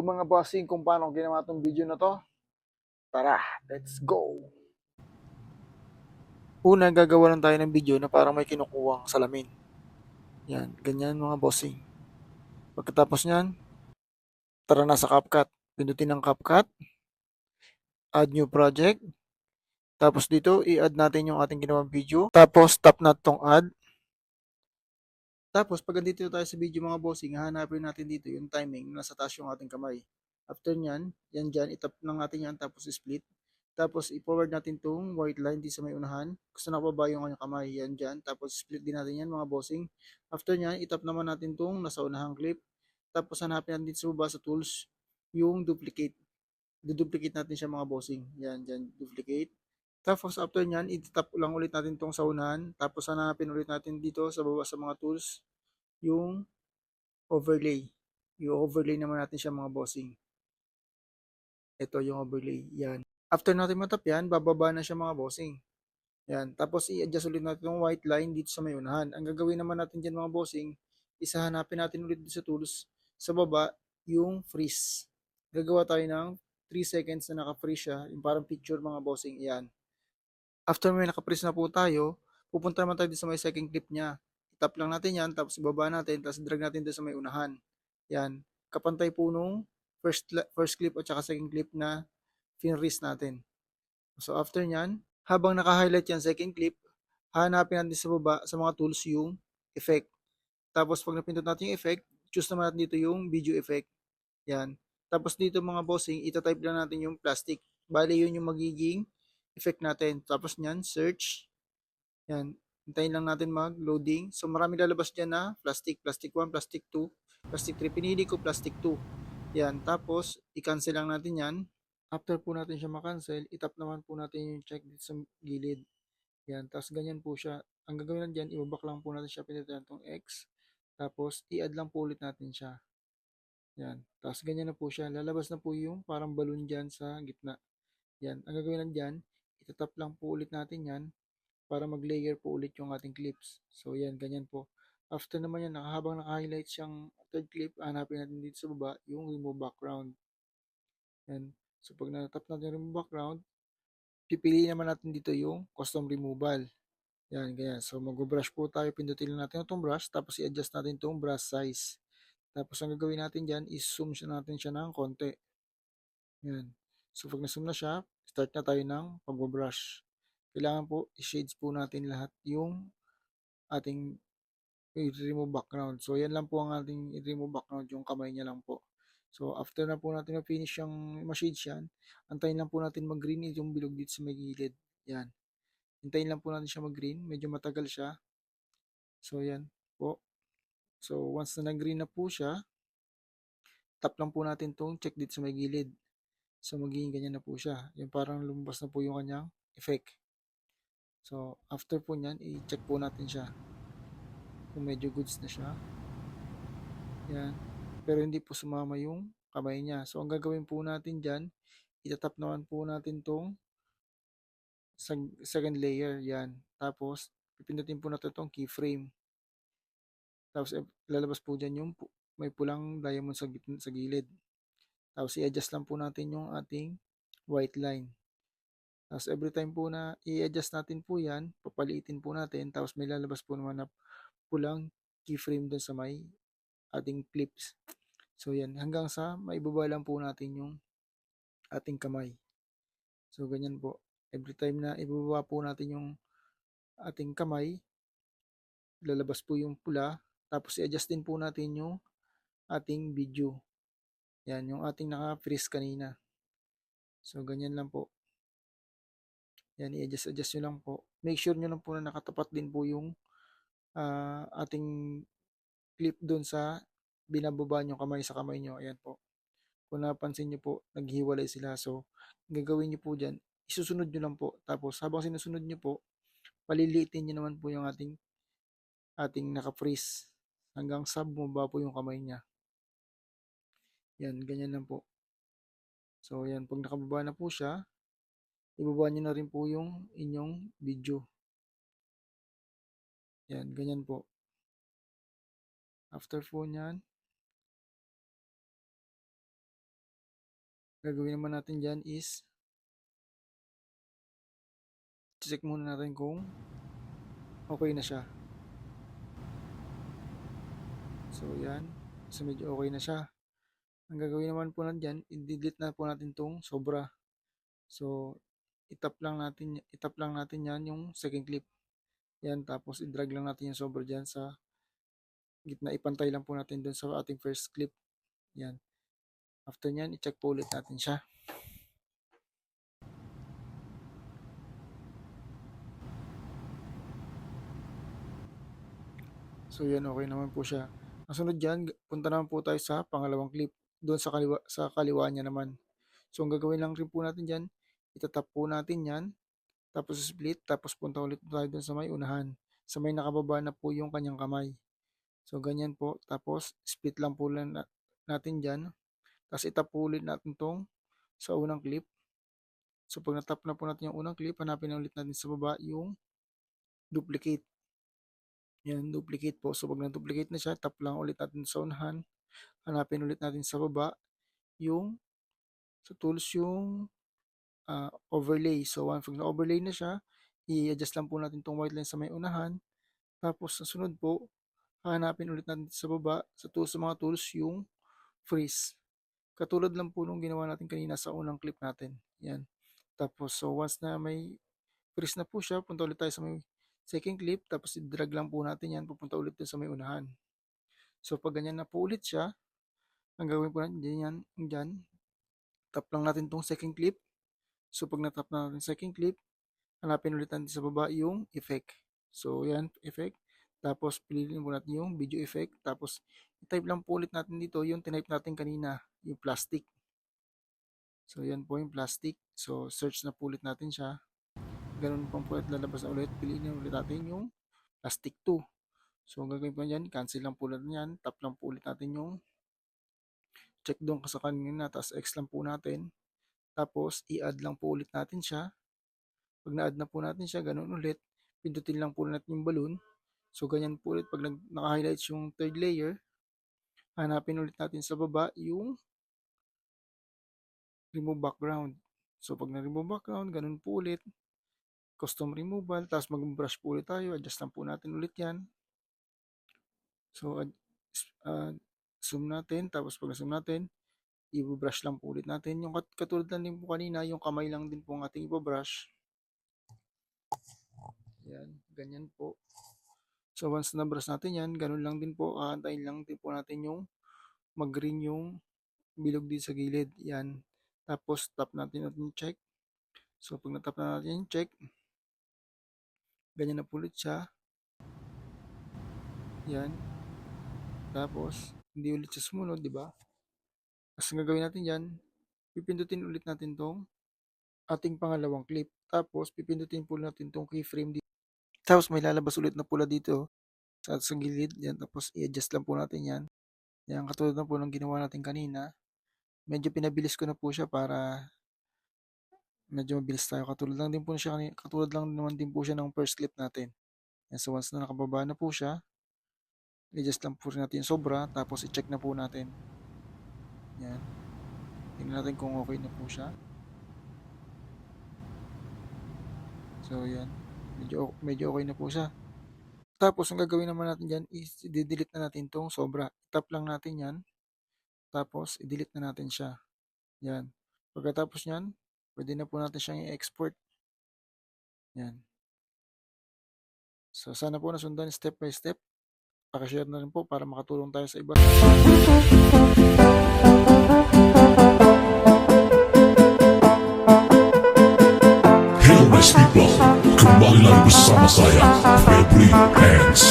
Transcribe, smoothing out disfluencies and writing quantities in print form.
mga bossing kung paano ginawa tong video na to. Tara, let's go! Una, gagawa lang tayo ng video na parang may kinukuwang salamin. Yan, ganyan mga bossing. Pagkatapos nyan, tara na sa CapCut. Pindutin ng CapCut, add new project. Tapos dito, i-add natin yung ating ginawang video. Tapos, tap na tong add. Tapos, pag dito tayo sa video mga bossing, hahanapin natin dito yung timing na nasa taas yung ating kamay. After nyan, yan dyan, itap lang natin yan, tapos split. Tapos, i-forward natin tong white line dito sa may unahan. Gusto na ba yung kanyang kamay, yan dyan. Tapos, split din natin yan mga bossing. After nyan, itap naman natin tong nasa unahang clip. Tapos, hanapin natin dito sa baba sa tools, yung duplicate. Duduplicate natin siya mga bossing. Yan, dyan, duplicate. Tapos after nyan, i-tap lang ulit natin itong sa unahan. Tapos hanapin ulit natin dito sa baba sa mga tools, yung overlay. Yung overlay naman natin siya mga bossing. Ito yung overlay. Yan. After natin matap yan, bababa na siya mga bossing. Yan. Tapos i-adjust ulit natin yung white line dito sa may unahan. Ang gagawin naman natin dyan mga bossing, isa hanapin natin ulit dito sa tools, sa baba, yung freeze. Gagawa tayo ng 3 seconds na naka-freeze siya. Yung parang picture mga bossing. Yan. After may naka-freeze na po tayo, pupunta naman tayo sa may second clip niya. Tap lang natin yan, tapos ibaba natin, tapos drag natin doon sa may unahan. Yan. Kapantay po nung first clip at saka second clip na finreeze natin. So after nyan, habang naka-highlight yan second clip, hanapin natin sa baba sa mga tools yung effect. Tapos pag napindot natin yung effect, choose naman natin dito yung video effect. Yan. Tapos dito mga bossing, itatype lang natin yung plastic. Bali yun yung magiging effect natin. Tapos nyan, search. Yan. Hintayin lang natin mag-loading. So marami lalabas dyan na plastic. Plastic 1, plastic 2, plastic 3. Pinili ko plastic 2. Yan. Tapos, i-cancel lang natin yan. After po natin siya makancel, itap naman po natin yung check dito sa gilid. Yan. Tapos ganyan po siya. Ang gagawin lang dyan, ibabak lang po natin siya. Pinilitan itong X. Tapos, i-add lang po ulit natin siya. Yan. Tapos ganyan na po siya. Lalabas na po yung parang balloon dyan sa gitna. Yan. Ang gagawin lang dyan, itatap lang po ulit natin yan para mag-layer po ulit yung ating clips. So yan, ganyan po. After naman yan, habang naka-highlight siyang third clip, hanapin natin dito sa baba yung remove background. Yan. So pag natap natin yung remove background, pipiliin naman natin dito yung custom removal. Yan, ganyan. So mag-brush po tayo, pindutin lang natin itong brush, tapos i-adjust natin itong brush size. Tapos ang gagawin natin dyan, is-zoom natin siya ng konti. Yan. So pag na-zoom na siya, start na tayo ng pag-brush. Kailangan po, i-shades po natin lahat yung ating i-remove background. So yan lang po ang ating i-remove background, yung kamay niya lang po. So after na po natin ma-finish yung ma-shades yan, antayin lang po natin mag-green yung bilog dito sa may gilid. Yan. Hintayin lang po natin siya mag-green. Medyo matagal siya. So yan po. So once na nag-green na po siya, tap lang po natin tong check dito sa may gilid. So magiging ganyan na po siya. Yung parang lumabas na po yung kanyang effect. So after po nyan, i-check po natin siya. Kung medyo goods na siya. Yan. Pero hindi po sumama yung kamay niya. So ang gagawin po natin dyan, itatap naman po natin tong second layer. Yan. Tapos, pipindutin po natin tong keyframe. Tapos, lalabas po dyan yung may pulang diamond sa gilid. Tapos, i-adjust lang po natin yung ating white line. Tapos, every time po na i-adjust natin po yan, papaliitin po natin. Tapos, may lalabas po naman na pulang keyframe dun sa may ating clips. So, yan. Hanggang sa maibaba lang po natin yung ating kamay. So, ganyan po. Every time na ibababa po natin yung ating kamay, lalabas po yung pula. Tapos, i-adjust din po natin yung ating video. Yan, yung ating naka-freeze kanina. So, ganyan lang po. Yan, i-adjust nyo lang po. Make sure nyo lang po na nakatapat din po yung ating clip doon sa binababa nyo kamay sa kamay nyo. Ayan po. Kung napansin nyo po, naghiwalay sila. So, gagawin nyo po dyan, isusunod nyo lang po. Tapos, habang sinusunod nyo po, paliliitin nyo naman po yung ating naka-freeze hanggang sa bumaba po yung kamay niya. Yan, ganyan lang po. So, yan, pag nakababa na po siya, ibaba nyo na rin po yung inyong video. Yan, ganyan po. After po nyan, Gagawin naman natin dyan is check muna natin kung okay na siya. So yan, so medyo okay na siya. Ang gagawin naman po natin dyan, i-delete na po natin tong sobra. So itap lang natin yan yung second clip. Yan, tapos i-drag lang natin yung sobra dyan sa gitna. Ipantay lang po natin dun sa ating first clip. Yan. After nyan, i-check po ulit natin siya. So yan, okay naman po siya. Ang sunod dyan, punta naman po tayo sa pangalawang clip. Doon sa kaliwa niya naman. So ang gagawin lang rin po natin dyan, itatap po natin yan. Tapos split, tapos punta ulit tayo doon sa may unahan. Sa may nakababa na po yung kanyang kamay. So ganyan po. Tapos split lang po lang natin dyan. Tapos itap po ulit natin tong sa unang clip. So pag natap na po natin yung unang clip, hanapin na ulit natin sa baba yung duplicate. Yan, duplicate po. So pag na-duplicate na siya, tap lang ulit natin sa unahan. Hanapin ulit natin sa baba yung sa tools yung overlay. So pag na-overlay na siya, i-adjust lang po natin tong white line sa may unahan. Tapos sa sunod po, hanapin ulit natin sa baba sa mga tools yung freeze. Katulad lang po nung ginawa natin kanina sa unang clip natin. Yan. Tapos so once na may freeze na po siya, punta ulit tayo sa may second clip, tapos i-drag lang po natin yan, pupunta ulit sa may unahan. So pag ganyan na po ulit siya, ang gagawin po natin dyan, tap lang natin tong second clip. So pag natap na natin second clip, hanapin ulit natin sa baba yung effect. So yan, effect. Tapos piliin po natin yung video effect. Tapos i-type lang po ulit natin dito yung tinype natin kanina, yung plastic. So yan po yung plastic. So search na po ulit natin siya. Ganun po ulit, lalabas na ulit. Piliin na ulit natin yung plastic 2. So ang gagawin po dyan, cancel lang po ulit yan. Tap lang po ulit natin yung check doon sa kanina. Tapos X lang po natin. Tapos i-add lang po ulit natin siya. Pag na-add na po natin siya, ganun ulit. Pindutin lang po natin yung balloon. So ganyan po ulit pag naka-highlights yung third layer. Hanapin ulit natin sa baba yung remove background. So pag na-remove background, ganun po ulit. Custom removal, tapos mag-brush po ulit tayo. Adjust lang po natin ulit yan. So zoom natin, tapos pag zoom natin, i-brush lang po ulit natin. Yung katulad lang din po kanina, yung kamay lang din po ang ating i-brush. Yan, ganyan po. So once na-brush natin yan, ganun lang din po. Aantayin lang din po natin yung mag-green yung bilog dito sa gilid. Yan. Tapos tap natin yung check. So pag natap na natin yung check, ganyan na po ulit siya. Yan. Tapos hindi ulit siya sumunod, di ba? Tapos ang gagawin natin yan, pipindutin ulit natin tong ating pangalawang clip. Tapos pipindutin po natin tong keyframe dito. Tapos may lalabas ulit na pula dito sa gilid. Yan. Tapos i-adjust lang po natin yan. Yan, katulad na po ng ginawa natin kanina. Medyo pinabilis ko na po siya para medyo mabilis tayo. Katulad lang naman din po siya ng first clip natin. Yan, so once na nakababa na po siya, i-adjust lang po natin yung sobra, tapos i-check na po natin. Yan. Tingnan natin kung okay na po siya. So yan, medyo okay na po siya. Tapos ang gagawin naman natin dyan is i-delete na natin tong sobra. Tap lang natin yan. Tapos i-delete na natin siya. Yan. Pagkatapos nyan, pwede na po natin siyang i-export. Yan. So sana po nasundan step by step. Pakishare na rin po para makatulong tayo sa iba. Hello nice people, kembali lagi bersama saya Febri Hands.